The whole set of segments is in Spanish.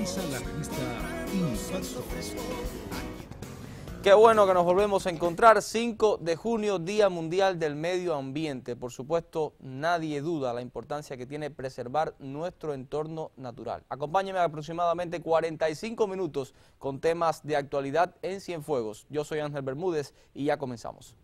finaliza la revista Impacto. Qué bueno que nos volvemos a encontrar. 5 de junio, Día Mundial del Medio Ambiente. Por supuesto, nadie duda la importancia que tiene preservar nuestro entorno natural. Acompáñenme aproximadamente 45 minutos con temas de actualidad en Cienfuegos. Yo soy Ángel Bermúdez y ya comenzamos.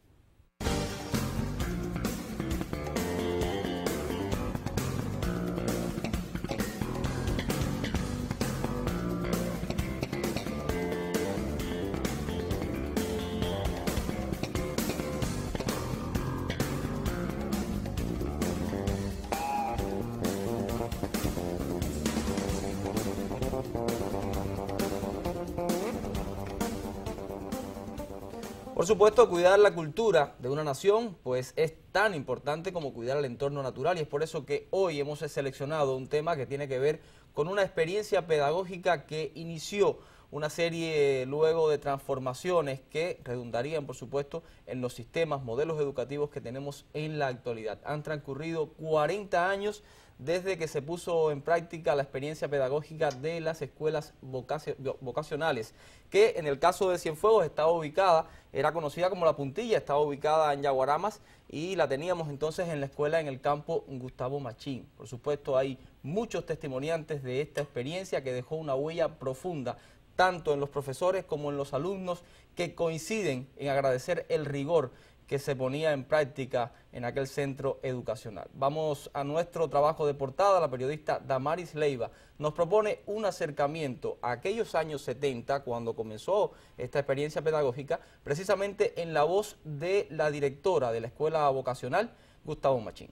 Por supuesto, cuidar la cultura de una nación pues es tan importante como cuidar el entorno natural, y es por eso que hoy hemos seleccionado un tema que tiene que ver con una experiencia pedagógica que inició una serie luego de transformaciones que redundarían, por supuesto, en los sistemas, modelos educativos que tenemos en la actualidad. Han transcurrido 40 años desde que se puso en práctica la experiencia pedagógica de las escuelas vocacionales, que en el caso de Cienfuegos estaba ubicada, era conocida como La Puntilla, estaba ubicada en Yaguaramas y la teníamos entonces en la escuela en el campo Gustavo Machín. Por supuesto, hay muchos testimoniantes de esta experiencia que dejó una huella profunda, tanto en los profesores como en los alumnos, que coinciden en agradecer el rigor que se ponía en práctica en aquel centro educacional. Vamos a nuestro trabajo de portada. La periodista Damaris Leiva nos propone un acercamiento a aquellos años 70, cuando comenzó esta experiencia pedagógica, precisamente en la voz de la directora de la escuela vocacional, Gustavo Machín.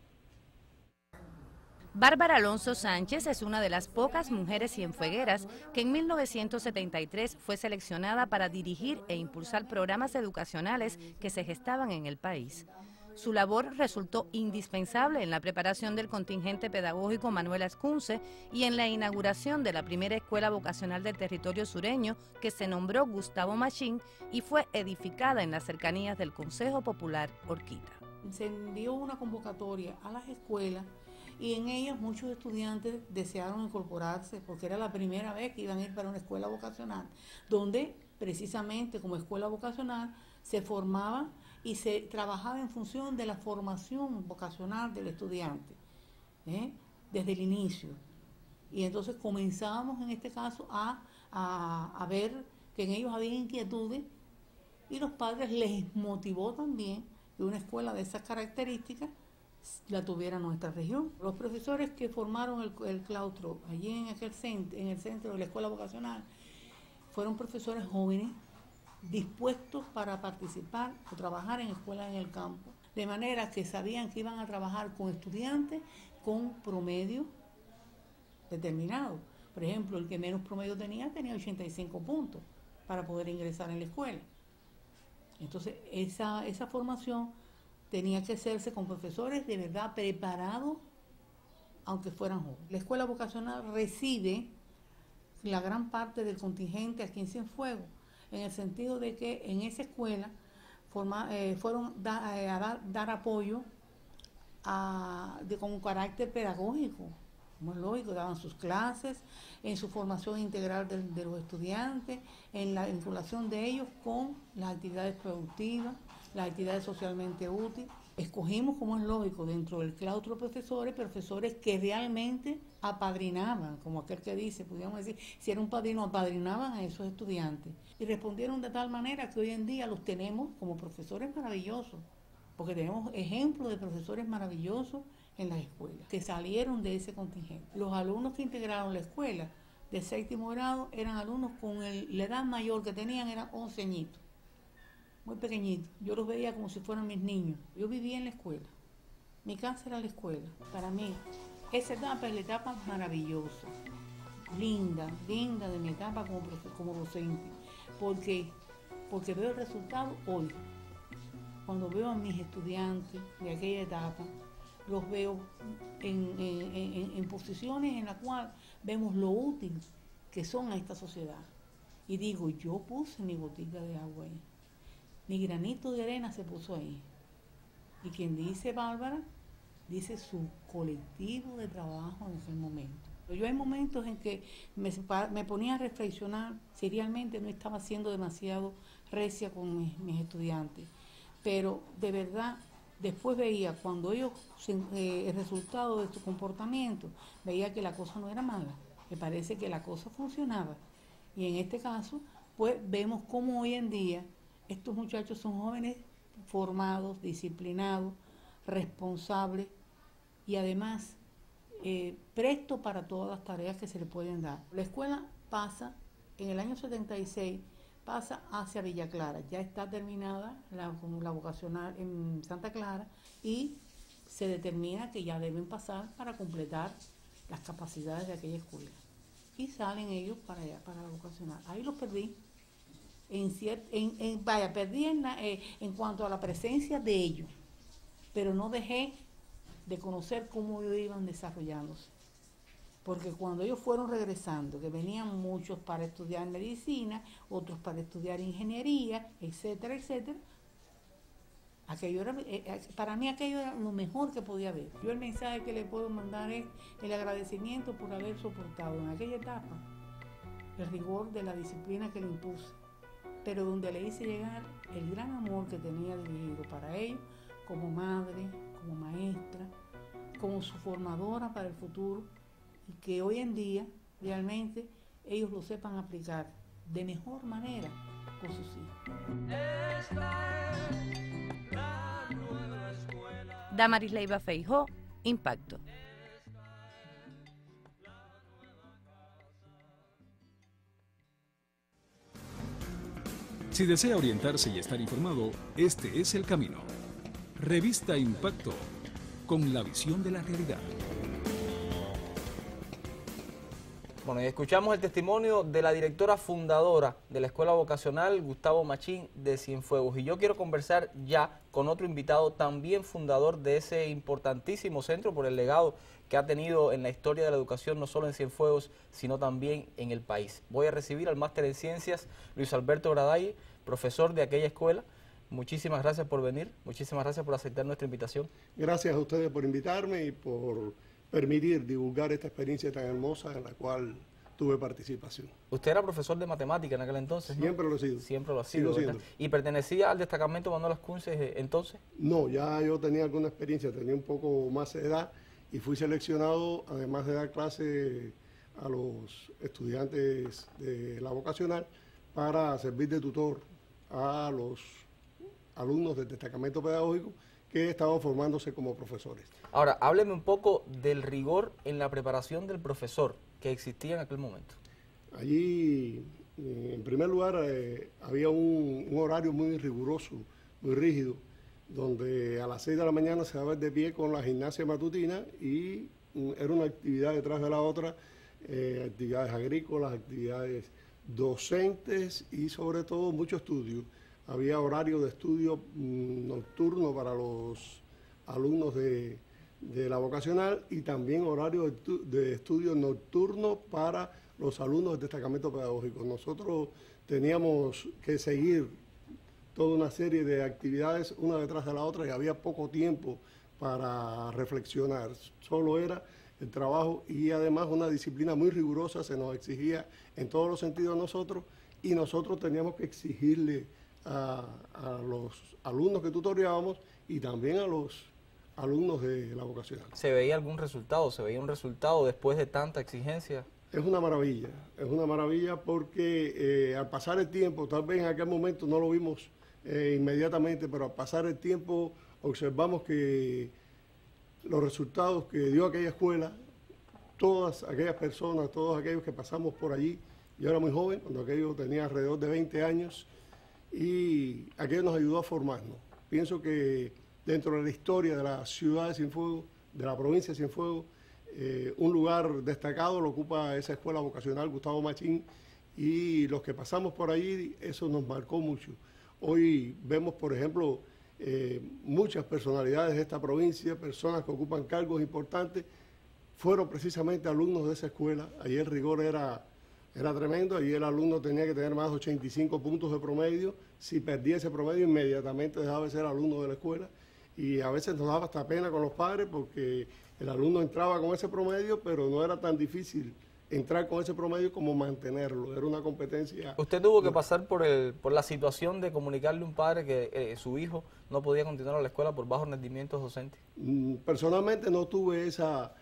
Bárbara Alonso Sánchez es una de las pocas mujeres cienfuegueras que en 1973 fue seleccionada para dirigir e impulsar programas educacionales que se gestaban en el país. Su labor resultó indispensable en la preparación del contingente pedagógico Manuel Ascunce y en la inauguración de la primera escuela vocacional del territorio sureño, que se nombró Gustavo Machín y fue edificada en las cercanías del Consejo Popular Orquita. Se envió una convocatoria a las escuelas y en ellas muchos estudiantes desearon incorporarse porque era la primera vez que iban a ir para una escuela vocacional, donde precisamente como escuela vocacional se formaba y se trabajaba en función de la formación vocacional del estudiante, desde el inicio. Y entonces comenzábamos en este caso a ver que en ellos había inquietudes, y los padres les motivó también que una escuela de esas características la tuviera nuestra región. Los profesores que formaron el claustro allí en el centro de la escuela vocacional fueron profesores jóvenes dispuestos para participar o trabajar en escuelas en el campo, de manera que sabían que iban a trabajar con estudiantes con promedio determinado. Por ejemplo, el que menos promedio tenía 85 puntos para poder ingresar en la escuela. Entonces, esa formación tenía que hacerse con profesores de verdad preparados, aunque fueran jóvenes. La escuela vocacional recibe la gran parte del contingente aquí en Cienfuegos, en el sentido de que en esa escuela fueron a dar apoyo con carácter pedagógico, como es lógico, daban sus clases, en su formación integral de los estudiantes, en la vinculación de ellos con las actividades productivas, las actividades socialmente útiles. Escogimos, como es lógico, dentro del claustro profesores que realmente apadrinaban, como aquel que dice, podríamos decir, si era un padrino, apadrinaban a esos estudiantes. Y respondieron de tal manera que hoy en día los tenemos como profesores maravillosos, porque tenemos ejemplos de profesores maravillosos en las escuelas, que salieron de ese contingente. Los alumnos que integraron la escuela de séptimo grado eran alumnos con la edad mayor que tenían, eran 11 añitos. Muy pequeñitos. Yo los veía como si fueran mis niños. Yo vivía en la escuela. Mi casa era la escuela. Para mí, esa etapa es la etapa maravillosa, linda de mi etapa como docente. Porque veo el resultado hoy. Cuando veo a mis estudiantes de aquella etapa, los veo en posiciones en las cuales vemos lo útil que son a esta sociedad. Y digo, yo puse mi botica de agua ahí. Mi granito de arena se puso ahí. Y quien dice Bárbara, dice su colectivo de trabajo en ese momento. Yo hay momentos en que me ponía a reflexionar si realmente no estaba siendo demasiado recia con mis estudiantes, pero de verdad después veía cuando ellos, el resultado de su comportamiento, veía que la cosa no era mala, me parece que la cosa funcionaba. Y en este caso, pues vemos cómo hoy en día estos muchachos son jóvenes formados, disciplinados, responsables y además prestos para todas las tareas que se le pueden dar. La escuela pasa, en el año 76, pasa hacia Villa Clara. Ya está terminada la vocacional en Santa Clara y se determina que ya deben pasar para completar las capacidades de aquella escuela. Y salen ellos para allá, para la vocacional. Ahí los perdí. Perdí en cuanto a la presencia de ellos, pero no dejé de conocer cómo ellos iban desarrollándose. Porque cuando ellos fueron regresando, que venían muchos para estudiar medicina, otros para estudiar ingeniería, etcétera, etcétera, aquello era, para mí aquello era lo mejor que podía haber. Yo el mensaje que le puedo mandar es el agradecimiento por haber soportado en aquella etapa el rigor de la disciplina que le impuse, pero donde le hice llegar el gran amor que tenía dirigido para ellos como madre, como maestra, como su formadora para el futuro, y que hoy en día realmente ellos lo sepan aplicar de mejor manera con sus hijos. Damaris Leiva Feijó, Impacto. Si desea orientarse y estar informado, este es el camino. Revista Impacto, con la visión de la realidad. Bueno, y escuchamos el testimonio de la directora fundadora de la Escuela Vocacional, Gustavo Machín, de Cienfuegos. Y yo quiero conversar ya con otro invitado, también fundador de ese importantísimo centro por el legado que ha tenido en la historia de la educación, no solo en Cienfuegos, sino también en el país. Voy a recibir al máster en Ciencias, Luis Alberto Gradalle, profesor de aquella escuela. Muchísimas gracias por venir, muchísimas gracias por aceptar nuestra invitación. Gracias a ustedes por invitarme y por permitir divulgar esta experiencia tan hermosa en la cual tuve participación. Usted era profesor de matemática en aquel entonces, ¿no? Siempre lo he sido. Siempre lo ha sido, Sigo ¿verdad? siendo. ¿Y pertenecía al destacamento Manuel Ascunces entonces? No, ya yo tenía alguna experiencia, tenía un poco más de edad y fui seleccionado, además de dar clase a los estudiantes de la vocacional, para servir de tutor a los alumnos del destacamento pedagógico que estaban formándose como profesores. Ahora, hábleme un poco del rigor en la preparación del profesor que existía en aquel momento. Allí, en primer lugar, había un horario muy riguroso, muy rígido, donde a las 6 de la mañana se daba de pie con la gimnasia matutina y era una actividad detrás de la otra, actividades agrícolas, actividades docentes y sobre todo mucho estudio. Había horario de estudio nocturno para los alumnos de la vocacional y también horario de estudio nocturno para los alumnos del destacamento pedagógico. Nosotros teníamos que seguir toda una serie de actividades una detrás de la otra y había poco tiempo para reflexionar. Solo era el trabajo y además una disciplina muy rigurosa se nos exigía en todos los sentidos a nosotros y nosotros teníamos que exigirle a los alumnos que tutoreábamos y también a los alumnos de la vocacional. ¿Se veía algún resultado? ¿Se veía un resultado después de tanta exigencia? Es una maravilla porque al pasar el tiempo, tal vez en aquel momento no lo vimos inmediatamente, pero al pasar el tiempo observamos que los resultados que dio aquella escuela, todas aquellas personas, todos aquellos que pasamos por allí, yo era muy joven, cuando aquello tenía alrededor de 20 años, y aquello nos ayudó a formarnos. Pienso que dentro de la historia de la ciudad de Cienfuegos, de la provincia de Cienfuegos, un lugar destacado lo ocupa esa escuela vocacional Gustavo Machín y los que pasamos por allí, eso nos marcó mucho. Hoy vemos, por ejemplo, muchas personalidades de esta provincia, personas que ocupan cargos importantes, fueron precisamente alumnos de esa escuela. Allí el rigor era tremendo, allí el alumno tenía que tener más de 85 puntos de promedio, si perdía ese promedio inmediatamente dejaba de ser alumno de la escuela y a veces nos daba hasta pena con los padres porque el alumno entraba con ese promedio, pero no era tan difícil entrar con ese promedio como mantenerlo. Era una competencia. ¿Usted tuvo que pasar por la situación de comunicarle a un padre que su hijo no podía continuar a la escuela por bajos rendimientos docentes? Personalmente no tuve esa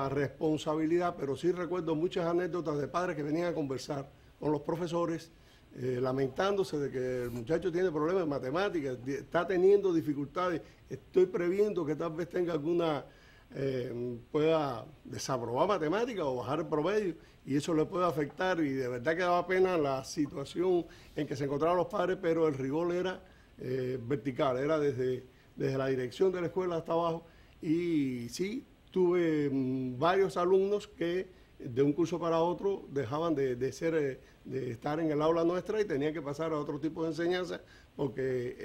responsabilidad, pero sí recuerdo muchas anécdotas de padres que venían a conversar con los profesores, lamentándose de que el muchacho tiene problemas en matemáticas, está teniendo dificultades, estoy previendo que tal vez tenga alguna, pueda desaprobar matemáticas o bajar el promedio, y eso le puede afectar, y de verdad que daba pena la situación en que se encontraban los padres, pero el rigor era vertical, era desde la dirección de la escuela hasta abajo, y sí, tuve varios alumnos que de un curso para otro dejaban de estar en el aula nuestra y tenían que pasar a otro tipo de enseñanza porque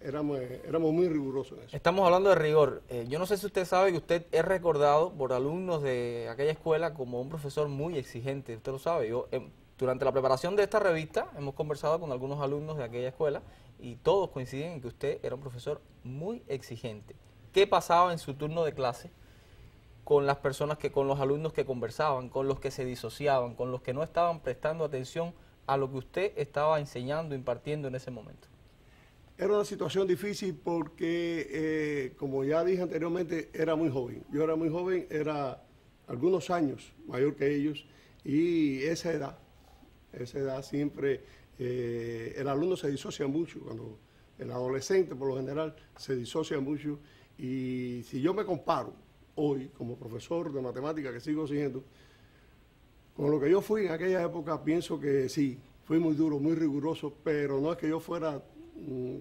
éramos muy rigurosos en eso. Estamos hablando de rigor. Yo no sé si usted sabe que usted es recordado por alumnos de aquella escuela como un profesor muy exigente. Usted lo sabe. Durante la preparación de esta revista hemos conversado con algunos alumnos de aquella escuela y todos coinciden en que usted era un profesor muy exigente. ¿Qué pasaba en su turno de clase con las personas con los alumnos que conversaban, con los que se disociaban, con los que no estaban prestando atención a lo que usted estaba enseñando, impartiendo en ese momento? Era una situación difícil porque, como ya dije anteriormente, era muy joven. Yo era muy joven, era algunos años mayor que ellos, y esa edad siempre, el alumno se disocia mucho, cuando el adolescente por lo general se disocia mucho, y si yo me comparo hoy como profesor de matemáticas que sigo siendo, con lo que yo fui en aquella época, pienso que sí, fui muy duro, muy riguroso, pero no es que yo fuera,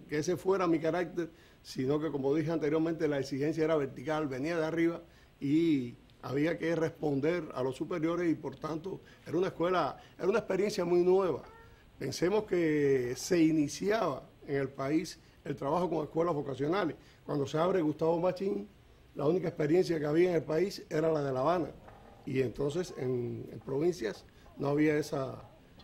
que ese fuera mi carácter, sino que, como dije anteriormente, la exigencia era vertical, venía de arriba y había que responder a los superiores, y por tanto era una escuela, era una experiencia muy nueva. Pensemos que se iniciaba en el país el trabajo con escuelas vocacionales. Cuando se abre Gustavo Machín, la única experiencia que había en el país era la de La Habana, y entonces en provincias no había esa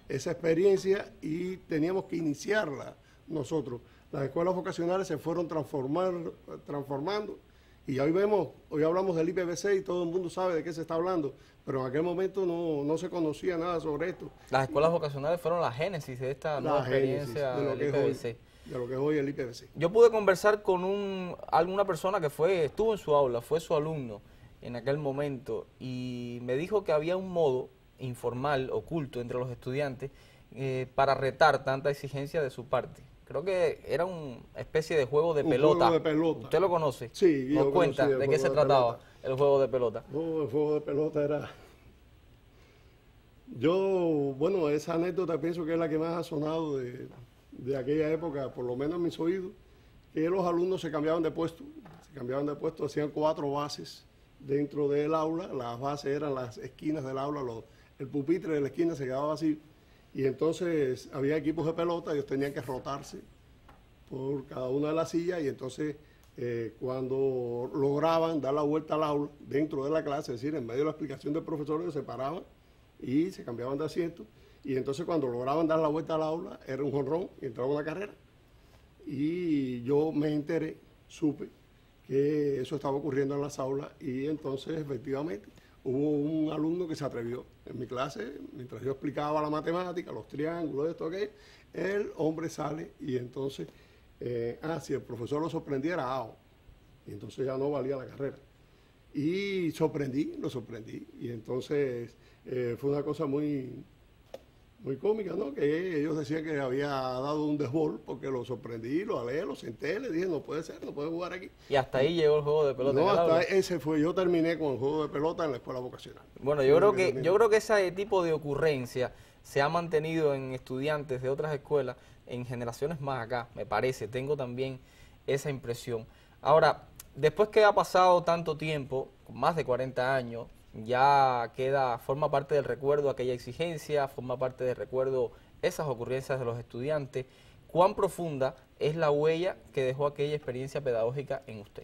experiencia y teníamos que iniciarla nosotros. Las escuelas vocacionales se fueron transformando, y hoy hablamos del IPVC y todo el mundo sabe de qué se está hablando, pero en aquel momento no se conocía nada sobre esto. Las escuelas vocacionales fueron la génesis de esta nueva experiencia del IPVC. De lo que es hoy el IPVC. Yo pude conversar con alguna persona que estuvo en su aula, fue su alumno en aquel momento, y me dijo que había un modo informal, oculto entre los estudiantes, para retar tanta exigencia de su parte. Creo que era una especie de juego de pelota. Juego de pelota. ¿Usted lo conoce? Sí, yo ¿Nos cuenta de qué se trataba el juego de pelota? El juego de pelota era... Bueno, esa anécdota pienso que es la que más ha sonado de aquella época, por lo menos en mis oídos, que los alumnos se cambiaban de puesto, hacían 4 bases dentro del aula, las bases eran las esquinas del aula, el pupitre de la esquina se quedaba así, y entonces había equipos de pelota, ellos tenían que rotarse por cada una de las sillas, y entonces cuando lograban dar la vuelta al aula dentro de la clase, es decir, en medio de la explicación del profesor, ellos se paraban y se cambiaban de asiento, y entonces cuando lograban dar la vuelta al aula era un jonrón y entraba una carrera. Y yo me enteré, supe que eso estaba ocurriendo en las aulas, y entonces efectivamente hubo un alumno que se atrevió en mi clase, mientras yo explicaba la matemática, los triángulos, esto, aquello, el hombre sale y entonces, si el profesor lo sorprendiera, y entonces ya no valía la carrera. Y lo sorprendí, y entonces fue una cosa muy cómica, ¿no? Que ellos decían que había dado un desbol porque lo sorprendí, lo alé, lo senté, le dije, no puede ser, no puede jugar aquí. Y hasta ahí llegó el juego de pelota. No, hasta ese fue, yo terminé con el juego de pelota en la escuela vocacional. Bueno, yo creo que ese tipo de ocurrencia se ha mantenido en estudiantes de otras escuelas en generaciones más acá, me parece, tengo también esa impresión. Ahora, después que ha pasado tanto tiempo, más de 40 años, ya forma parte del recuerdo aquella exigencia, forma parte del recuerdo esas ocurrencias de los estudiantes. ¿Cuán profunda es la huella que dejó aquella experiencia pedagógica en usted?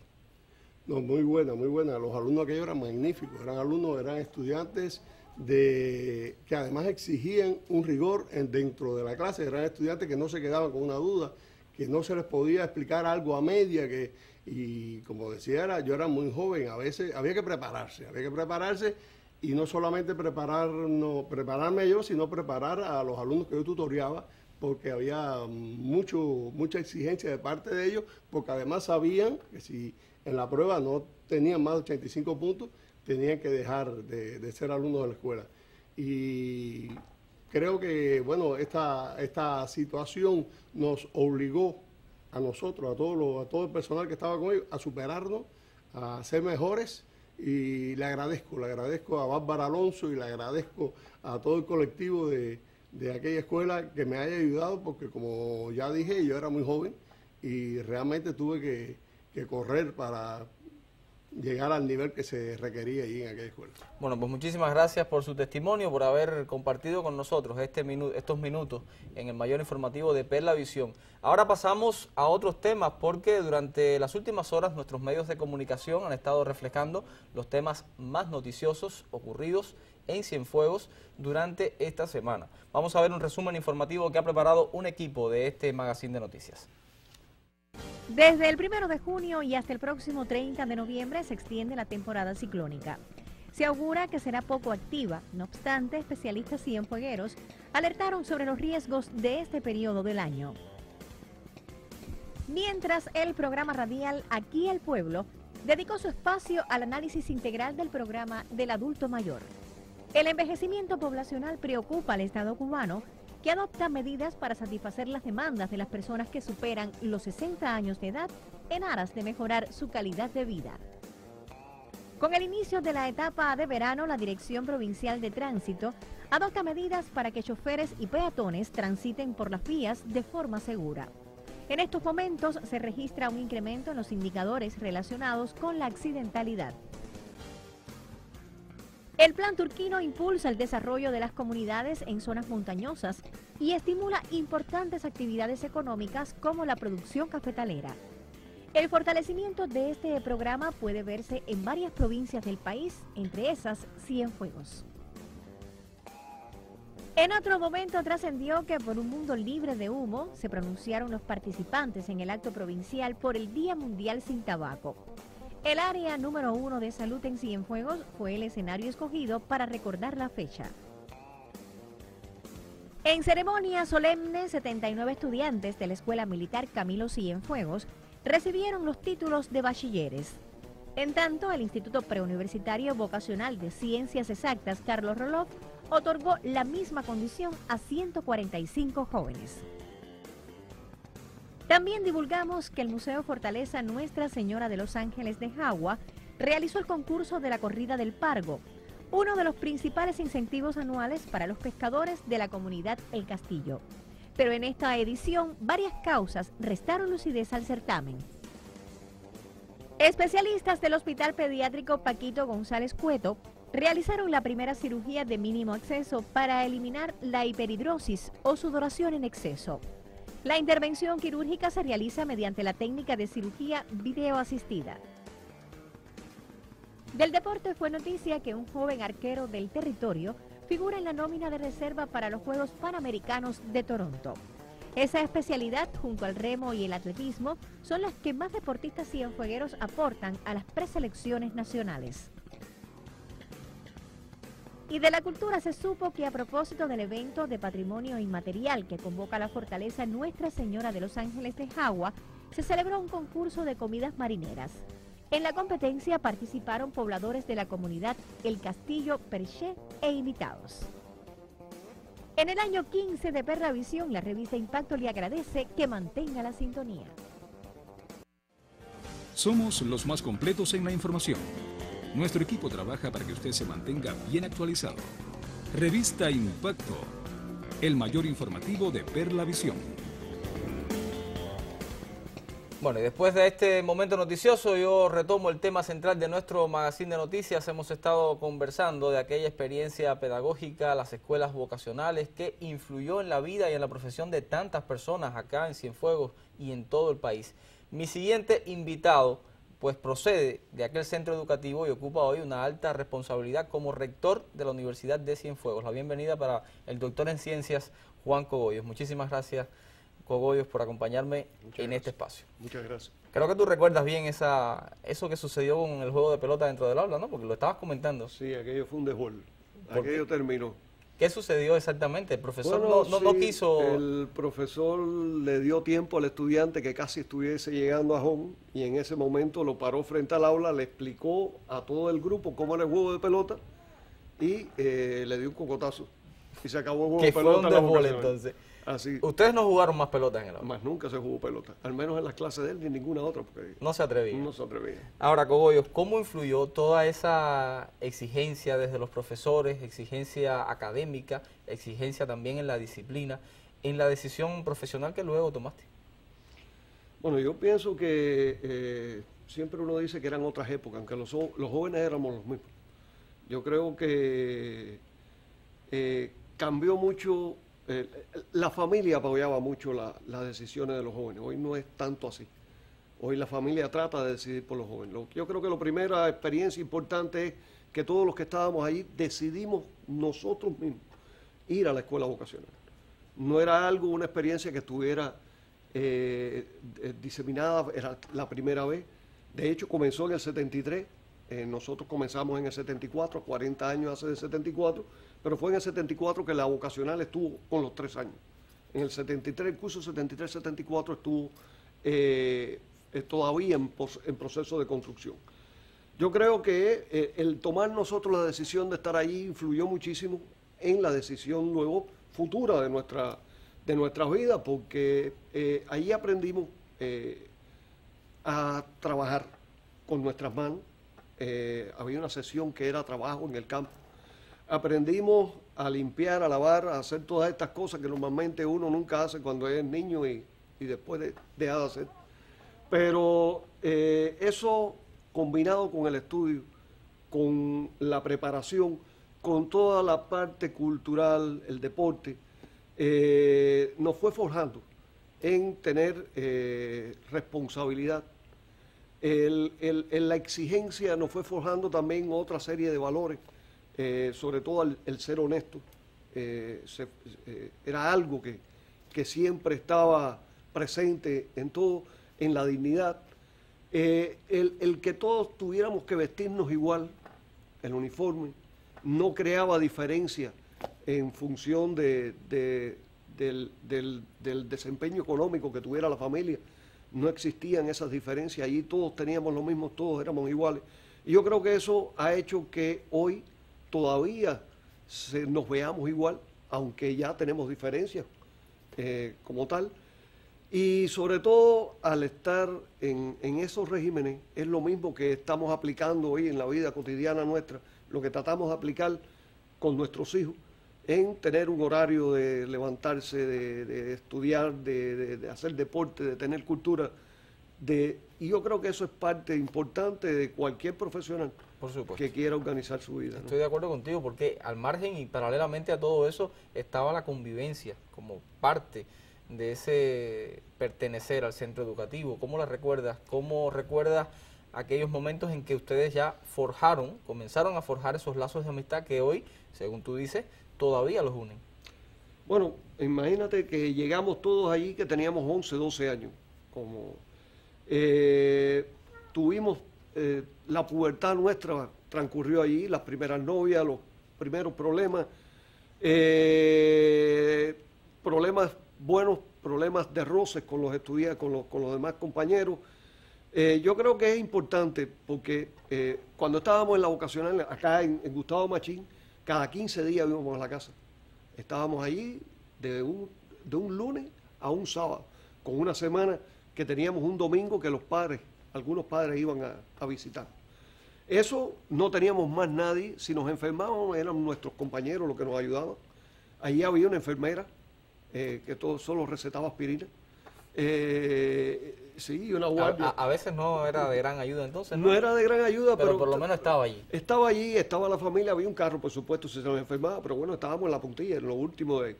No, muy buena, muy buena. Los alumnos aquellos eran magníficos, eran estudiantes que además exigían un rigor dentro de la clase, eran estudiantes que no se quedaban con una duda, que no se les podía explicar algo a media, Y como decía, yo era muy joven, a veces había que prepararse y no solamente prepararme yo, sino preparar a los alumnos que yo tutoriaba, porque había mucha exigencia de parte de ellos, porque además sabían que si en la prueba no tenían más de 85 puntos, tenían que dejar de ser alumnos de la escuela. Y creo que, bueno, esta situación nos obligó a nosotros, a todo el personal que estaba con ellos, a superarnos, a ser mejores, y le agradezco a Bárbara Alonso y le agradezco a todo el colectivo de aquella escuela que me haya ayudado, porque como ya dije, yo era muy joven y realmente tuve que correr para llegar al nivel que se requería allí en aquella escuela. Bueno, pues muchísimas gracias por su testimonio, por haber compartido con nosotros estos minutos en el mayor informativo de Perla Visión. Ahora pasamos a otros temas, porque durante las últimas horas nuestros medios de comunicación han estado reflejando los temas más noticiosos ocurridos en Cienfuegos durante esta semana. Vamos a ver un resumen informativo que ha preparado un equipo de este magazine de noticias. Desde el 1 de junio y hasta el próximo 30 de noviembre se extiende la temporada ciclónica. Se augura que será poco activa, no obstante, especialistas cienfuegueros alertaron sobre los riesgos de este periodo del año. Mientras el programa radial Aquí el Pueblo dedicó su espacio al análisis integral del programa del adulto mayor. El envejecimiento poblacional preocupa al Estado cubano, que adopta medidas para satisfacer las demandas de las personas que superan los 60 años de edad en aras de mejorar su calidad de vida. Con el inicio de la etapa de verano, la Dirección Provincial de Tránsito adopta medidas para que choferes y peatones transiten por las vías de forma segura. En estos momentos se registra un incremento en los indicadores relacionados con la accidentalidad. El Plan Turquino impulsa el desarrollo de las comunidades en zonas montañosas y estimula importantes actividades económicas como la producción cafetalera. El fortalecimiento de este programa puede verse en varias provincias del país, entre esas Cienfuegos. En otro momento trascendió que por un mundo libre de humo se pronunciaron los participantes en el acto provincial por el Día Mundial sin Tabaco. El área número 1 de salud en Cienfuegos fue el escenario escogido para recordar la fecha. En ceremonia solemne, 79 estudiantes de la Escuela Militar Camilo Cienfuegos recibieron los títulos de bachilleres. En tanto, el Instituto Preuniversitario Vocacional de Ciencias Exactas Carlos Roloff otorgó la misma condición a 145 jóvenes. También divulgamos que el Museo Fortaleza Nuestra Señora de los Ángeles de Jagua realizó el concurso de la corrida del Pargo, uno de los principales incentivos anuales para los pescadores de la comunidad El Castillo. Pero en esta edición, varias causas restaron lucidez al certamen. Especialistas del Hospital Pediátrico Paquito González Cueto realizaron la primera cirugía de mínimo acceso para eliminar la hiperhidrosis o sudoración en exceso. La intervención quirúrgica se realiza mediante la técnica de cirugía videoasistida. Del deporte fue noticia que un joven arquero del territorio figura en la nómina de reserva para los Juegos Panamericanos de Toronto. Esa especialidad, junto al remo y el atletismo, son las que más deportistas cienfuegueros aportan a las preselecciones nacionales. Y de la cultura se supo que a propósito del evento de patrimonio inmaterial que convoca la Fortaleza Nuestra Señora de los Ángeles de Jagua, se celebró un concurso de comidas marineras. En la competencia participaron pobladores de la comunidad El Castillo, Perché e invitados. En el año 15 de Perla Visión, la revista Impacto le agradece que mantenga la sintonía. Somos los más completos en la información. Nuestro equipo trabaja para que usted se mantenga bien actualizado. Revista Impacto, el mayor informativo de Perla Visión. Bueno, y después de este momento noticioso, yo retomo el tema central de nuestro magazine de noticias. Hemos estado conversando de aquella experiencia pedagógica, las escuelas vocacionales, que influyó en la vida y en la profesión de tantas personas acá en Cienfuegos y en todo el país. Mi siguiente invitado pues procede de aquel centro educativo y ocupa hoy una alta responsabilidad como rector de la Universidad de Cienfuegos. La bienvenida para el doctor en Ciencias, Juan Cogollos. Muchísimas gracias, Cogollos, por acompañarme en este espacio. Muchas gracias. Creo que tú recuerdas bien eso que sucedió con el juego de pelota dentro del aula, ¿no? Porque lo estabas comentando. Sí, aquello fue un desborde. Aquello terminó. ¿Qué sucedió exactamente? El profesor Bueno, no sí, quiso... El profesor le dio tiempo al estudiante que casi estuviese llegando a home y en ese momento lo paró frente al aula, le explicó a todo el grupo cómo era el juego de pelota y le dio un cocotazo. Y se acabó el juego de pelota. Que fue un desborde entonces. Así. Ustedes no jugaron más pelota en el aula. Más nunca se jugó pelota, al menos en las clases de él ni en ninguna otra. Porque no se atrevía. No se atrevía. Ahora, Cogollos, ¿cómo influyó toda esa exigencia desde los profesores, exigencia académica, exigencia también en la disciplina, en la decisión profesional que luego tomaste? Bueno, yo pienso que siempre uno dice que eran otras épocas, aunque los jóvenes éramos los mismos. Yo creo que cambió mucho. La familia apoyaba mucho las decisiones de los jóvenes. Hoy no es tanto así. Hoy la familia trata de decidir por los jóvenes. Yo creo que la primera experiencia importante es que todos los que estábamos ahí decidimos nosotros mismos ir a la escuela vocacional. No era una experiencia que estuviera diseminada, era la primera vez. De hecho, comenzó en el 73. Nosotros comenzamos en el 74, 40 años hace del 74, pero fue en el 74 que la vocacional estuvo con los 3 años. En el 73, el curso 73-74 estuvo todavía en proceso de construcción. Yo creo que el tomar nosotros la decisión de estar ahí influyó muchísimo en la decisión luego futura de nuestras vidas, porque ahí aprendimos a trabajar con nuestras manos. Había una sesión que era trabajo en el campo. Aprendimos a limpiar, a lavar, a hacer todas estas cosas que normalmente uno nunca hace cuando es niño y después deja de hacer. Pero eso combinado con el estudio, con la preparación, con toda la parte cultural, el deporte, nos fue forjando en tener responsabilidad. La exigencia nos fue forjando también otra serie de valores, sobre todo el ser honesto. Era algo que siempre estaba presente en todo, en la dignidad. El que todos tuviéramos que vestirnos igual, el uniforme, no creaba diferencia en función del desempeño económico que tuviera la familia. No existían esas diferencias, allí todos teníamos lo mismo, todos éramos iguales. Y yo creo que eso ha hecho que hoy todavía nos veamos igual, aunque ya tenemos diferencias como tal. Y sobre todo al estar en esos regímenes, es lo mismo que estamos aplicando hoy en la vida cotidiana nuestra, lo que tratamos de aplicar con nuestros hijos, en tener un horario de levantarse, de estudiar, de hacer deporte, de tener cultura. Y yo creo que eso es parte importante de cualquier profesional que quiera organizar su vida, ¿no? Estoy de acuerdo contigo, porque al margen y paralelamente a todo eso estaba la convivencia como parte de ese pertenecer al centro educativo. ¿Cómo la recuerdas? ¿Cómo recuerdas aquellos momentos en que ustedes ya comenzaron a forjar esos lazos de amistad que hoy, según tú dices, todavía los unen? Bueno, imagínate que llegamos todos allí que teníamos 11, 12 años. Tuvimos la pubertad nuestra, transcurrió allí, las primeras novias, los primeros problemas, problemas buenos, problemas de roces con los estudiantes, con los demás compañeros. Yo creo que es importante porque cuando estábamos en la vocacional, acá en Gustavo Machín, cada 15 días íbamos a la casa. Estábamos allí de un lunes a un sábado, con una semana que teníamos un domingo que algunos padres iban a visitar. Eso no teníamos más nadie. Si nos enfermábamos eran nuestros compañeros los que nos ayudaban. Allí había una enfermera que solo recetaba aspirina. Sí, una guardia. A veces no era de gran ayuda entonces, ¿no? No era de gran ayuda, pero por lo menos estaba allí. Estaba allí, estaba la familia, había un carro, por supuesto, si se nos enfermaba, pero bueno, estábamos en la puntilla, en lo último de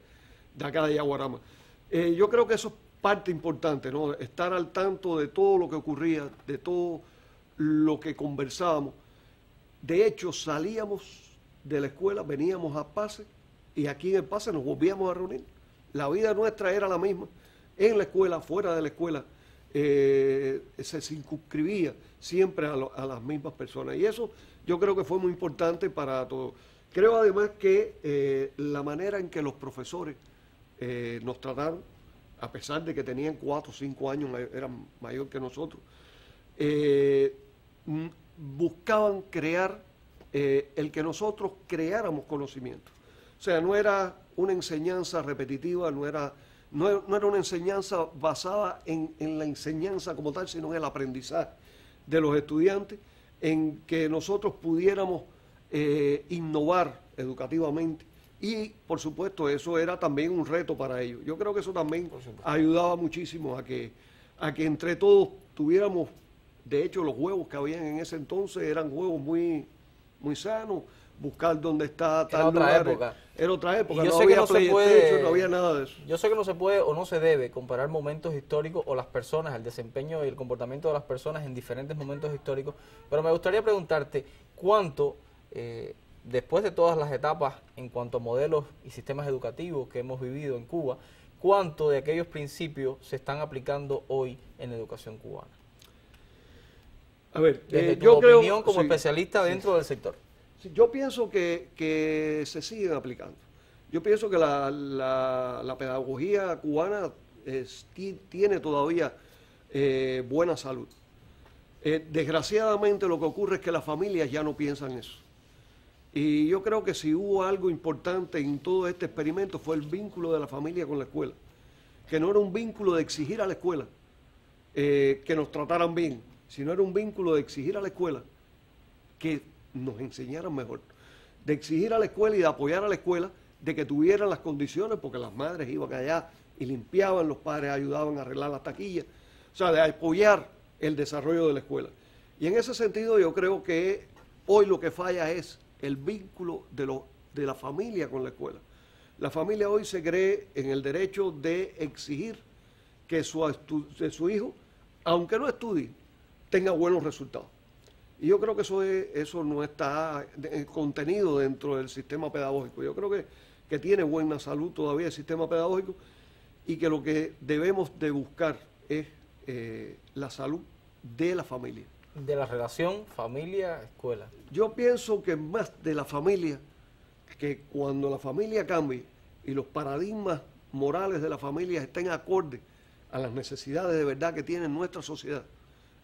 acá de Yaguarama. Yo creo que eso es parte importante, ¿no? Estar al tanto de todo lo que ocurría, de todo lo que conversábamos. De hecho, salíamos de la escuela, veníamos a Pase, y aquí en el Pase nos volvíamos a reunir. La vida nuestra era la misma, en la escuela, fuera de la escuela. se circunscribía siempre a las mismas personas. Y eso yo creo que fue muy importante para todos. Creo además que la manera en que los profesores nos trataron, a pesar de que tenían 4 o 5 años, eran mayor que nosotros, buscaban crear el que nosotros creáramos conocimiento. O sea, no era una enseñanza repetitiva, no era una enseñanza basada en la enseñanza como tal, sino en el aprendizaje de los estudiantes, en que nosotros pudiéramos innovar educativamente. Y, por supuesto, eso era también un reto para ellos. Yo creo que eso también ayudaba muchísimo a que entre todos tuviéramos, de hecho, los juegos que habían en ese entonces eran juegos muy, muy sanos, buscar dónde está tal lugar. Era otra época, no había PlayStation, no había nada de eso. Yo sé que no se puede o no se debe comparar momentos históricos o las personas, el desempeño y el comportamiento de las personas en diferentes momentos históricos, pero me gustaría preguntarte cuánto, después de todas las etapas en cuanto a modelos y sistemas educativos que hemos vivido en Cuba, cuánto de aquellos principios se están aplicando hoy en la educación cubana. A ver, desde tu yo opinión creo, como especialista dentro del sector. Yo pienso que se siguen aplicando. Yo pienso que la pedagogía cubana tiene todavía buena salud. Desgraciadamente lo que ocurre es que las familias ya no piensan eso. Y yo creo que si hubo algo importante en todo este experimento fue el vínculo de la familia con la escuela. Que no era un vínculo de exigir a la escuela que nos trataran bien, sino era un vínculo de exigir a la escuela que nos enseñaran mejor, de exigir a la escuela y de apoyar a la escuela de que tuvieran las condiciones, porque las madres iban allá y limpiaban, los padres ayudaban a arreglar las taquillas, o sea, de apoyar el desarrollo de la escuela. Y en ese sentido yo creo que hoy lo que falla es el vínculo de la familia con la escuela. La familia hoy se cree en el derecho de exigir que su hijo, aunque no estudie, tenga buenos resultados. Y yo creo que eso no está contenido dentro del sistema pedagógico. Yo creo que tiene buena salud todavía el sistema pedagógico y que lo que debemos de buscar es la salud de la familia. De la relación familia-escuela. Yo pienso que más de la familia, que cuando la familia cambie y los paradigmas morales de la familia estén acordes a las necesidades de verdad que tiene nuestra sociedad,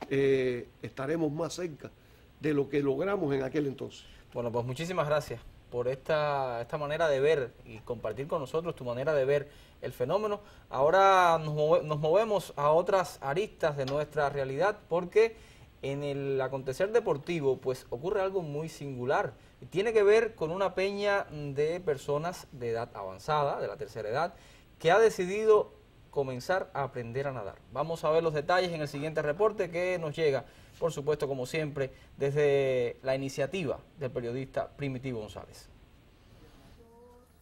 estaremos más cerca de lo que logramos en aquel entonces. Bueno, pues muchísimas gracias por esta manera de ver y compartir con nosotros tu manera de ver el fenómeno. Ahora nos movemos a otras aristas de nuestra realidad porque en el acontecer deportivo pues ocurre algo muy singular. Tiene que ver con una peña de personas de edad avanzada, de la tercera edad, que ha decidido comenzar a aprender a nadar. Vamos a ver los detalles en el siguiente reporte que nos llega, por supuesto, como siempre, desde la iniciativa del periodista Primitivo González.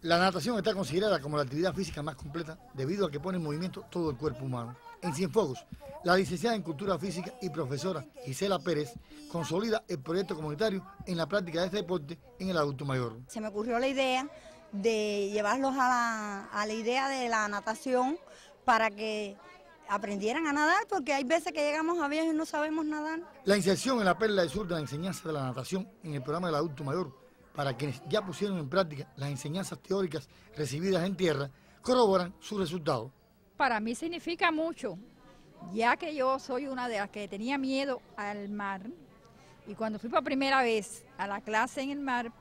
La natación está considerada como la actividad física más completa debido a que pone en movimiento todo el cuerpo humano. En Cienfuegos, la licenciada en Cultura Física y profesora Gisela Pérez consolida el proyecto comunitario en la práctica de este deporte en el adulto mayor. Se me ocurrió la idea de llevarlos a la idea de la natación para que aprendieran a nadar, porque hay veces que llegamos a viejos y no sabemos nadar. La inserción en la perla del sur de la enseñanza de la natación en el programa del adulto mayor, para quienes ya pusieron en práctica las enseñanzas teóricas recibidas en tierra, corroboran sus resultados. Para mí significa mucho, ya que yo soy una de las que tenía miedo al mar, y cuando fui por primera vez a la clase en el mar,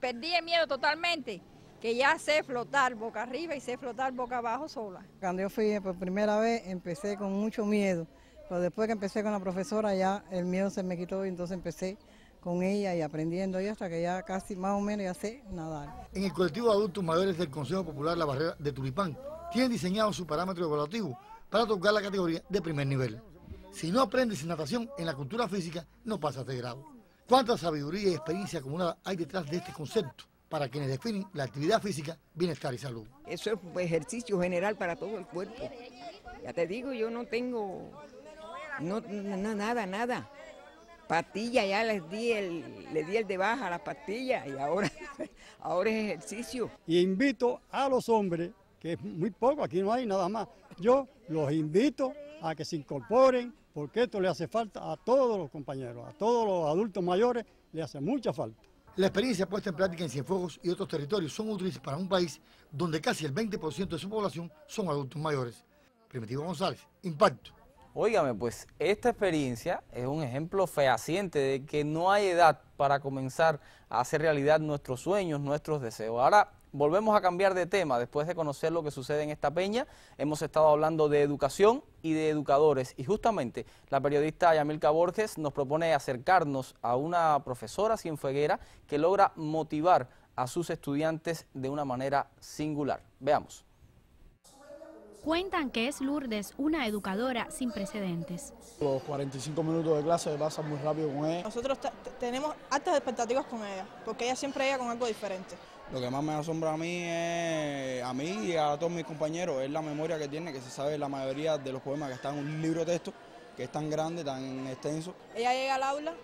perdí el miedo totalmente, que ya sé flotar boca arriba y sé flotar boca abajo sola. Cuando yo fui por primera vez empecé con mucho miedo, pero después que empecé con la profesora ya el miedo se me quitó y entonces empecé con ella y aprendiendo y hasta que ya casi más o menos ya sé nadar. En el colectivo de adultos mayores del Consejo Popular La Barrera de Tulipán tienen diseñado su parámetro evaluativo para tocar la categoría de primer nivel. Si no aprendes natación en la cultura física, no pasas de grado. ¿Cuánta sabiduría y experiencia acumulada hay detrás de este concepto para quienes definen la actividad física, bienestar y salud? Eso es un ejercicio general para todo el cuerpo. Ya te digo, yo no tengo nada. Pastillas, ya le di el de baja a las pastillas y ahora es ejercicio. Y invito a los hombres, que es muy poco, aquí no hay nada más, Yo los invito a que se incorporen, porque esto le hace falta a todos los compañeros, a todos los adultos mayores, le hace mucha falta. La experiencia puesta en práctica en Cienfuegos y otros territorios son útiles para un país donde casi el 20% de su población son adultos mayores. Primitivo González, Impacto. Óigame, pues esta experiencia es un ejemplo fehaciente de que no hay edad para comenzar a hacer realidad nuestros sueños, nuestros deseos. Ahora volvemos a cambiar de tema. Después de conocer lo que sucede en esta peña, hemos estado hablando de educación y de educadores. Y justamente la periodista Yamilka Borges nos propone acercarnos a una profesora cienfueguera que logra motivar a sus estudiantes de una manera singular. Veamos. Cuentan que es Lourdes una educadora sin precedentes. Los 45 minutos de clase pasan muy rápido con ella. Nosotros tenemos altas expectativas con ella, porque ella siempre llega con algo diferente. Lo que más me asombra a mí y a todos mis compañeros es la memoria que tiene, que se sabe la mayoría de los poemas que están en un libro de texto, que es tan grande, tan extenso. Ella llega al aula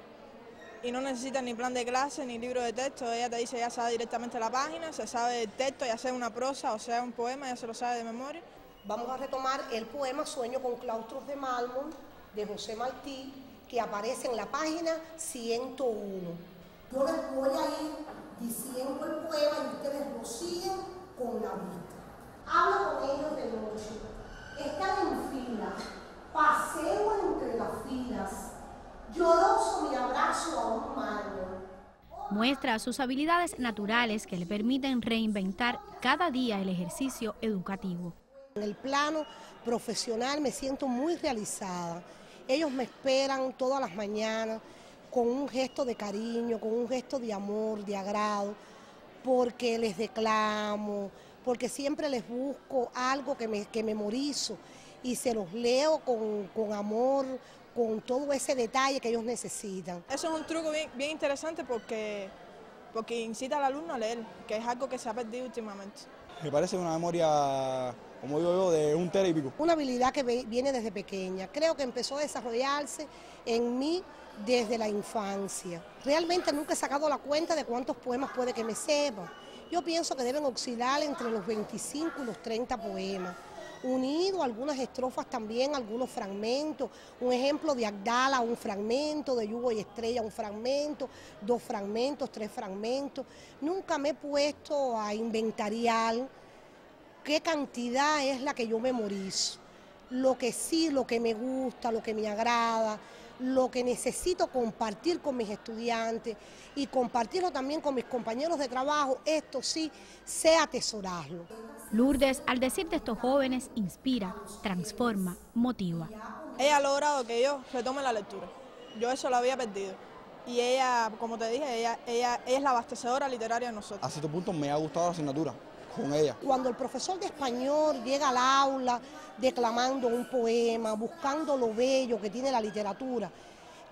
y no necesita ni plan de clase ni libro de texto. Ella te dice, ya sabe directamente la página, se sabe el texto, ya sea una prosa o sea un poema, ya se lo sabe de memoria. Vamos a retomar el poema Sueño con claustros de mármol de José Martí, que aparece en la página 101. Yo les voy a ir diciendo el poema y ustedes lo siguen con la vista. Hablo con ellos de noche, están en fila, paseo entre las filas, lloroso mi abrazo a un mármol. Muestra sus habilidades naturales que le permiten reinventar cada día el ejercicio educativo. En el plano profesional me siento muy realizada. Ellos me esperan todas las mañanas con un gesto de cariño, con un gesto de amor, de agrado, porque les declamo, porque siempre les busco algo que memorizo y se los leo con amor, con todo ese detalle que ellos necesitan. Eso es un truco bien interesante porque incita al alumno a leer, que es algo que se ha perdido últimamente. Me parece una memoria, como digo yo, de un tera y pico. Una habilidad que viene desde pequeña. Creo que empezó a desarrollarse en mí desde la infancia. Realmente nunca he sacado la cuenta de cuántos poemas puede que me sepa. Yo pienso que deben oscilar entre los 25 y los 30 poemas. Unido a algunas estrofas también, algunos fragmentos. Un ejemplo de Agdala, un fragmento, de Yugo y Estrella, un fragmento, 2 fragmentos, 3 fragmentos. Nunca me he puesto a inventariar qué cantidad es la que yo memorizo. Lo que sí, lo que me gusta, lo que me agrada, lo que necesito compartir con mis estudiantes y compartirlo también con mis compañeros de trabajo, esto sí, sé atesorarlo. Lourdes, al decir de estos jóvenes, inspira, transforma, motiva. Ella ha logrado que yo retome la lectura. Yo eso lo había perdido. Y ella, como te dije, ella es la abastecedora literaria de nosotros. A cierto punto me ha gustado la asignatura con ella. Cuando el profesor de español llega al aula declamando un poema, buscando lo bello que tiene la literatura,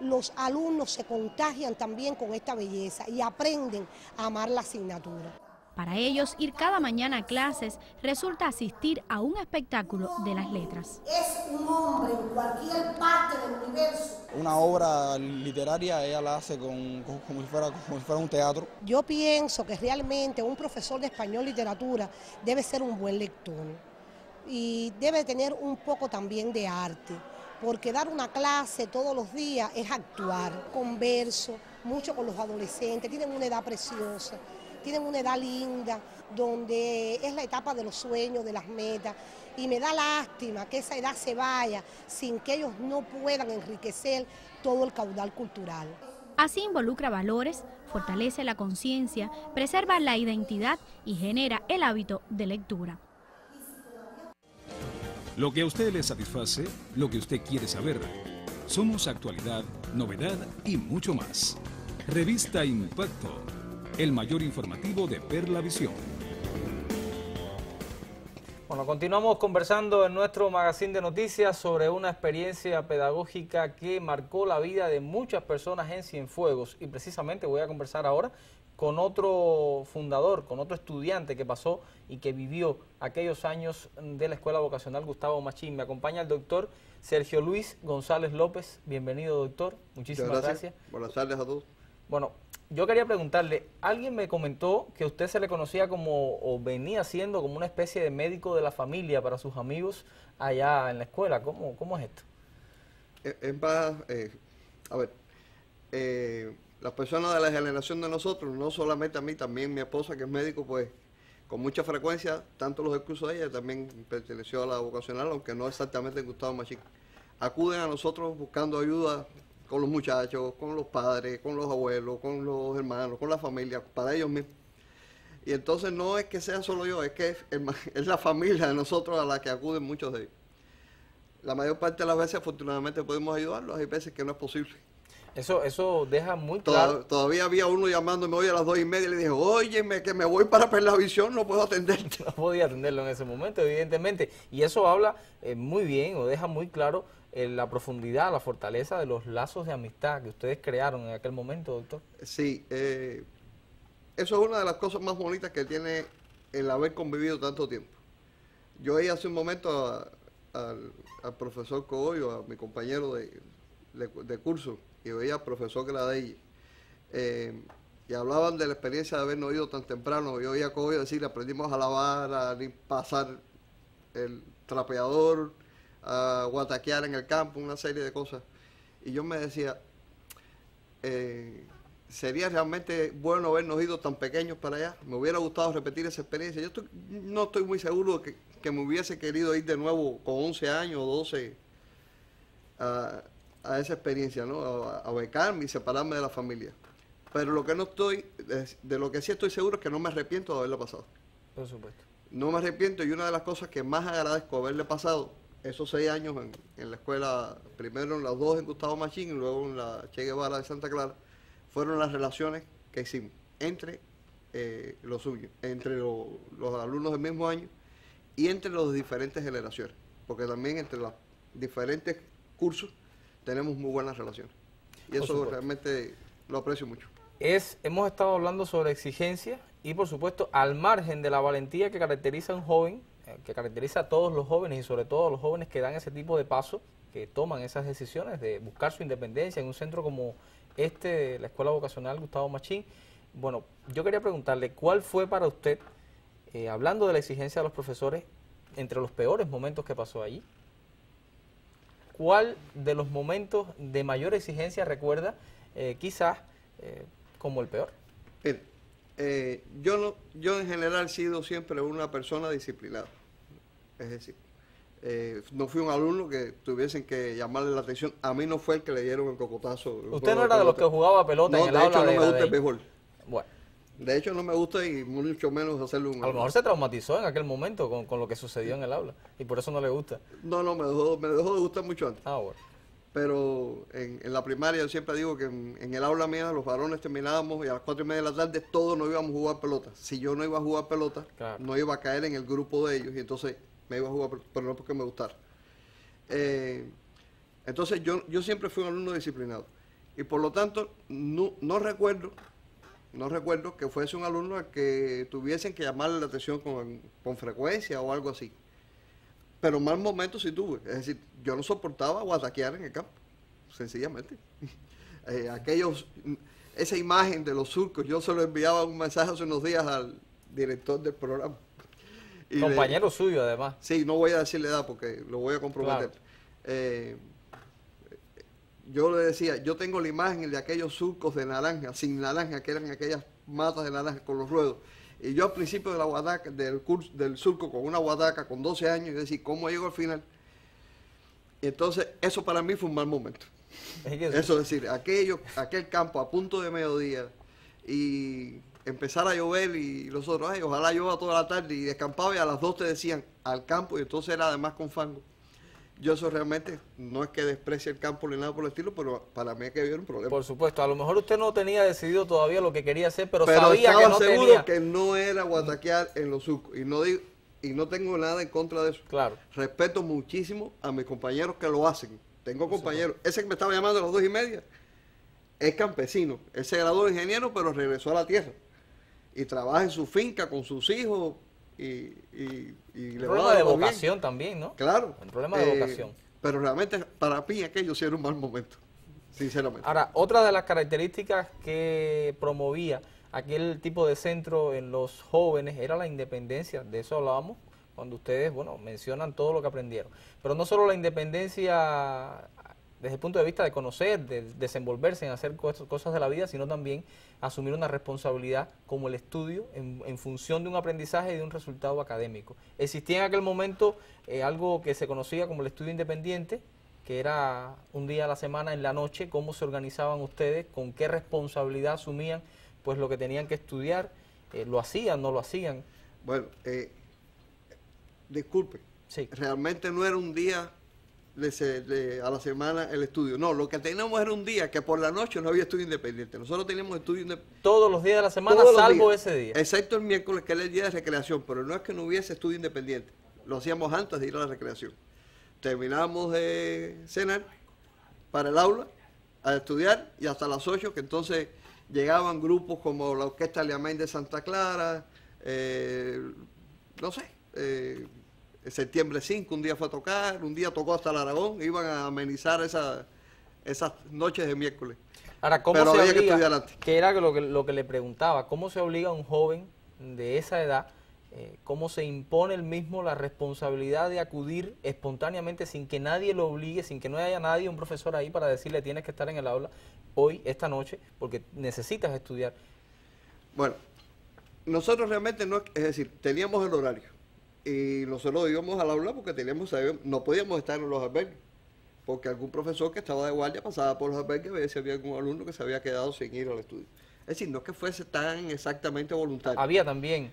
los alumnos se contagian también con esta belleza y aprenden a amar la asignatura. Para ellos, ir cada mañana a clases resulta asistir a un espectáculo de las letras. Es un hombre en cualquier parte del universo. Una obra literaria ella la hace como si fuera un teatro. Yo pienso que realmente un profesor de español literatura debe ser un buen lector y debe tener un poco también de arte, porque dar una clase todos los días es actuar. Converso mucho con los adolescentes, tienen una edad preciosa. Tienen una edad linda, donde es la etapa de los sueños, de las metas, y me da lástima que esa edad se vaya sin que ellos no puedan enriquecer todo el caudal cultural. Así involucra valores, fortalece la conciencia, preserva la identidad y genera el hábito de lectura. Lo que a usted le satisface, lo que usted quiere saber. Somos actualidad, novedad y mucho más. Revista Impacto. El mayor informativo de Perla Visión. Bueno, continuamos conversando en nuestro magazine de noticias sobre una experiencia pedagógica que marcó la vida de muchas personas en Cienfuegos. Y precisamente voy a conversar ahora con otro fundador, con otro estudiante que pasó y que vivió aquellos años de la Escuela Vocacional Gustavo Machín. Me acompaña el doctor Sergio Luis González López. Bienvenido, doctor. Muchísimas gracias. Buenas tardes a todos. Bueno, Yo quería preguntarle, alguien me comentó que usted se le conocía como, o venía siendo como una especie de médico de la familia para sus amigos allá en la escuela. ¿Cómo es esto? A ver, las personas de la generación de nosotros, no solamente a mí, también mi esposa que es médico, pues con mucha frecuencia, tanto los cursos de ella, también perteneció a la vocacional, aunque no exactamente en Gustavo Machín, acuden a nosotros buscando ayuda con los muchachos, con los padres, con los abuelos, con los hermanos, con la familia, para ellos mismos. Y entonces no es que sea solo yo, es que es la familia de nosotros a la que acuden muchos de ellos. La mayor parte de las veces, afortunadamente, podemos ayudarlos, hay veces que no es posible. Eso deja muy claro. Todavía había uno llamándome hoy a las 2:30 y le dije, óyeme, que me voy para Perlavisión, no puedo atenderte. No podía atenderlo en ese momento, evidentemente. Y eso habla muy bien, o deja muy claro la profundidad, la fortaleza de los lazos de amistad que ustedes crearon en aquel momento, doctor. Sí, eso es una de las cosas más bonitas que tiene el haber convivido tanto tiempo. Yo oí hace un momento al profesor Cogollo, a mi compañero de curso, y veía al profesor Gradey, y hablaban de la experiencia de habernos ido tan temprano. Yo oía a Cogollo decir, aprendimos a lavar, a pasar el trapeador, a guataquear en el campo, una serie de cosas. Y yo me decía, sería realmente bueno habernos ido tan pequeños para allá. Me hubiera gustado repetir esa experiencia. Yo no estoy muy seguro que me hubiese querido ir de nuevo con 11 años o 12 a esa experiencia, ¿no? A becarme y separarme de la familia. Pero lo que no estoy, de lo que sí estoy seguro es que no me arrepiento de haberlo pasado. Por supuesto. No me arrepiento, y una de las cosas que más agradezco haberle pasado esos 6 años en la escuela, primero en las 2 en Gustavo Machín y luego en la Che Guevara de Santa Clara, fueron las relaciones que hicimos entre los suyos, entre los alumnos del mismo año y entre las diferentes generaciones, porque también entre los diferentes cursos tenemos muy buenas relaciones. Y eso realmente lo aprecio mucho. Hemos estado hablando sobre exigencia y, por supuesto, al margen de la valentía que caracteriza a un joven, que caracteriza a todos los jóvenes y sobre todo a los jóvenes que dan ese tipo de paso, que toman esas decisiones de buscar su independencia en un centro como la Escuela Vocacional Gustavo Machín. Bueno, yo quería preguntarle, ¿cuál fue para usted, hablando de la exigencia de los profesores, entre los peores momentos que pasó allí? ¿Cuál de los momentos de mayor exigencia recuerda, quizás, como el peor? Yo en general he sido siempre una persona disciplinada. Es decir, no fui un alumno que tuviesen que llamarle la atención. A mí no fue el que le dieron el cocotazo. ¿Usted no era de los que jugaba pelota en el aula? No, de hecho no me gusta el béisbol. Bueno. De hecho no me gusta y mucho menos hacerlo un... A lo mejor se traumatizó en aquel momento con lo que sucedió en el aula y por eso no le gusta. No, me dejó de gustar mucho antes. Ah, bueno. Pero en la primaria yo siempre digo que en el aula mía los varones terminábamos y a las 4:30 de la tarde todos nos íbamos a jugar pelota. Si yo no iba a jugar pelota, claro, no iba a caer en el grupo de ellos y entonces me iba a jugar, pero no porque me gustara. Entonces yo siempre fui un alumno disciplinado y por lo tanto no recuerdo que fuese un alumno al que tuviesen que llamarle la atención con frecuencia o algo así. Pero mal momentos sí tuve. Es decir, yo no soportaba guataquear en el campo, sencillamente. Esa imagen de los surcos, yo se lo enviaba un mensaje hace unos días al director del programa. Y compañero suyo, además. Sí, no voy a decirle edad porque lo voy a comprometer. Claro. Yo le decía, yo tengo la imagen de aquellos surcos de naranja, sin naranja, que eran aquellas matas de naranja con los ruedos. Y yo al principio de la guadaca, del surco con una guadaca con 12 años, y decía, ¿cómo llego al final? Y entonces, eso para mí fue un mal momento. Eso es decir, aquel campo a punto de mediodía y empezar a llover y los otros, ojalá llueva toda la tarde y descampaba y a las 2 te decían al campo y entonces era además con fango. Yo eso realmente no es que desprecie el campo ni nada por el estilo, pero para mí es que había un problema. Por supuesto, a lo mejor usted no tenía decidido todavía lo que quería hacer, pero sabía que no seguro tenía. Que no era guataquear en los surcos y no tengo nada en contra de eso. Claro. Respeto muchísimo a mis compañeros que lo hacen. Tengo compañeros, ese que me estaba llamando a las 2:30 es campesino, él se graduó de ingeniero pero regresó a la tierra y trabaja en su finca con sus hijos. Y el problema de vocación bien. También, ¿no? Claro. El problema de vocación. Pero realmente para mí aquello sí era un mal momento. sinceramente. Ahora, otra de las características que promovía aquel tipo de centro en los jóvenes era la independencia. De eso hablábamos cuando ustedes, bueno, mencionan todo lo que aprendieron. Pero no solo la independencia desde el punto de vista de conocer, de desenvolverse en hacer cosas de la vida, sino también asumir una responsabilidad como el estudio en función de un aprendizaje y de un resultado académico. Existía en aquel momento algo que se conocía como el estudio independiente, que era un día a la semana en la noche. ¿Cómo se organizaban ustedes? ¿Con qué responsabilidad asumían pues lo que tenían que estudiar? ¿Lo hacían, no lo hacían? Bueno, disculpe, sí. Realmente no era un día a la semana el estudio. No, lo que teníamos era un día que por la noche no había estudio independiente. Nosotros teníamos estudio independiente. Todos los días de la semana, salvo ese día. Excepto el miércoles, que era el día de recreación, pero no es que no hubiese estudio independiente. Lo hacíamos antes de ir a la recreación. Terminábamos de cenar para el aula, a estudiar, y hasta las 8, que entonces llegaban grupos como la Orquesta Liamén de Santa Clara, no sé, septiembre 5, un día fue a tocar, un día tocó hasta el Aragón, iban a amenizar esas noches de miércoles. Ahora, ¿cómo pero se había obliga, que estudiar antes. que era lo que le preguntaba, cómo se obliga a un joven de esa edad, cómo se impone él mismo la responsabilidad de acudir espontáneamente sin que nadie lo obligue, sin que no haya nadie, un profesor ahí para decirle tienes que estar en el aula hoy, esta noche, porque necesitas estudiar? Bueno, nosotros realmente es decir, teníamos el horario y nosotros íbamos al aula porque no podíamos estar en los albergues, porque algún profesor que estaba de guardia pasaba por los albergues y veía si había algún alumno que se había quedado sin ir al estudio. Es decir, no es que fuese tan exactamente voluntario. Había también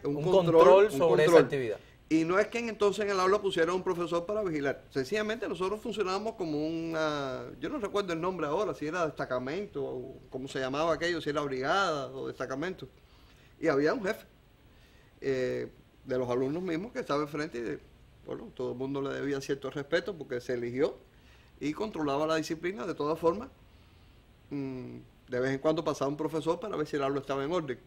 un control sobre esa actividad. Y no es que entonces en el aula pusiera un profesor para vigilar. Sencillamente nosotros funcionábamos como yo no recuerdo el nombre ahora, si era destacamento o cómo se llamaba aquello, si era brigada o destacamento. Y había un jefe de los alumnos mismos que estaba enfrente y bueno, todo el mundo le debía cierto respeto porque se eligió y controlaba la disciplina. De todas formas, de vez en cuando pasaba un profesor para ver si el aula estaba en orden.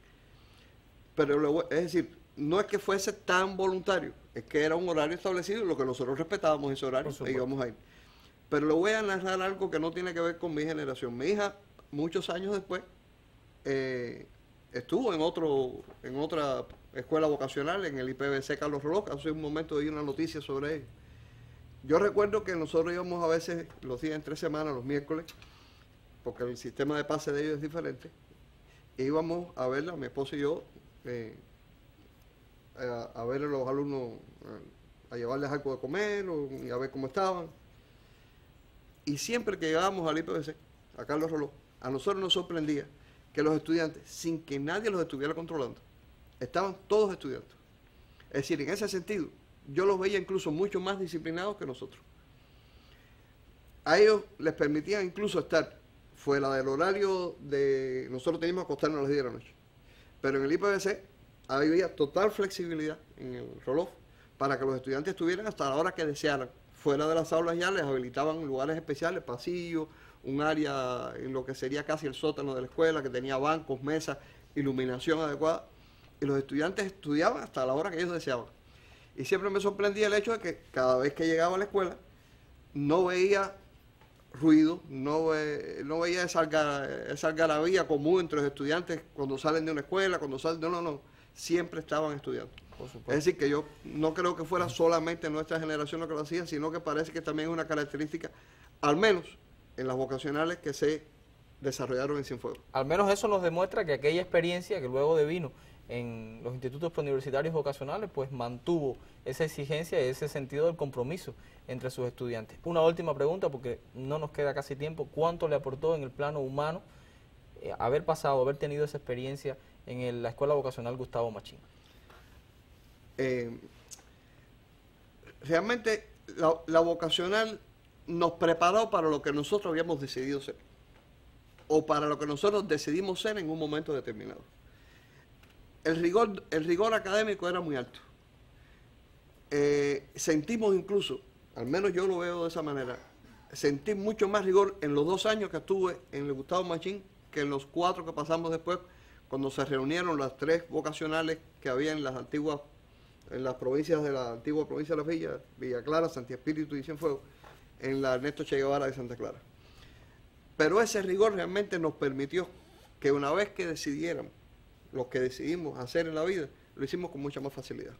Pero luego, es decir, no es que fuese tan voluntario, es que era un horario establecido y lo que nosotros respetábamos ese horario e íbamos a ir. Pero le voy a narrar algo que no tiene que ver con mi generación. Mi hija, muchos años después, estuvo en otra escuela vocacional, en el IPVC Carlos Roló. Hace un momento di una noticia sobre ello. Yo recuerdo que nosotros íbamos a veces los días entre semanas, los miércoles, porque el sistema de pase de ellos es diferente, e íbamos a verla, mi esposa y yo, a ver a los alumnos, a llevarles algo de comer y a ver cómo estaban. Y siempre que llegábamos al IPVC, a Carlos Roló, a nosotros nos sorprendía que los estudiantes, sin que nadie los estuviera controlando, estaban todos estudiando. Es decir, en ese sentido, yo los veía incluso mucho más disciplinados que nosotros. A ellos les permitían incluso estar fuera del horario de... Nosotros teníamos que acostarnos a las 10 de la noche. Pero en el IPVC había total flexibilidad en el Roló para que los estudiantes estuvieran hasta la hora que desearan. Fuera de las aulas ya les habilitaban lugares especiales, pasillos, un área en lo que sería casi el sótano de la escuela, que tenía bancos, mesas, iluminación adecuada. Y los estudiantes estudiaban hasta la hora que ellos deseaban. Y siempre me sorprendía el hecho de que cada vez que llegaba a la escuela no veía ruido, no veía esa algarabía común entre los estudiantes cuando salen de una escuela, cuando salen de... No, siempre estaban estudiando. Es decir, que yo no creo que fuera solamente nuestra generación lo que lo hacía, sino que parece que también es una característica, al menos en las vocacionales que se desarrollaron en Cienfuegos. Al menos eso nos demuestra que aquella experiencia que luego devino en los institutos preuniversitarios vocacionales, pues mantuvo esa exigencia y ese sentido del compromiso entre sus estudiantes. Una última pregunta, porque no nos queda casi tiempo. ¿Cuánto le aportó en el plano humano haber tenido esa experiencia en la Escuela Vocacional Gustavo Machín? Realmente la vocacional nos preparó para lo que nosotros habíamos decidido ser, o para lo que nosotros decidimos ser en un momento determinado. El rigor académico era muy alto. Sentimos incluso, al menos yo lo veo de esa manera, sentí mucho más rigor en los 2 años que estuve en el Gustavo Machín que en los 4 que pasamos después, cuando se reunieron las 3 vocacionales que había en las provincias de la antigua provincia de la Villa Clara, Santi Espíritu y Cienfuegos, en la Ernesto Che Guevara de Santa Clara. Pero ese rigor realmente nos permitió que una vez que decidiéramos lo que decidimos hacer en la vida, lo hicimos con mucha más facilidad.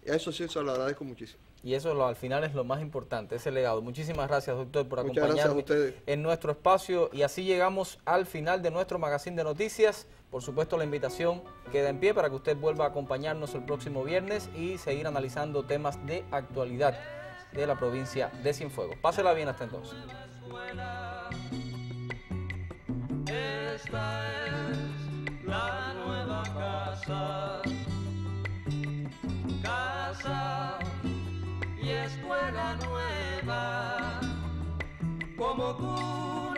Y a eso sí se lo agradezco muchísimo. Y eso al final es lo más importante, ese legado. Muchísimas gracias, doctor, por Muchas gracias a acompañarme ustedes. en nuestro espacio. Y así llegamos al final de nuestro magazine de noticias. Por supuesto, la invitación queda en pie para que usted vuelva a acompañarnos el próximo viernes y seguir analizando temas de actualidad de la provincia de Cienfuegos. Pásela bien hasta entonces. Esta es la nueva casa, casa y escuela nueva, como tú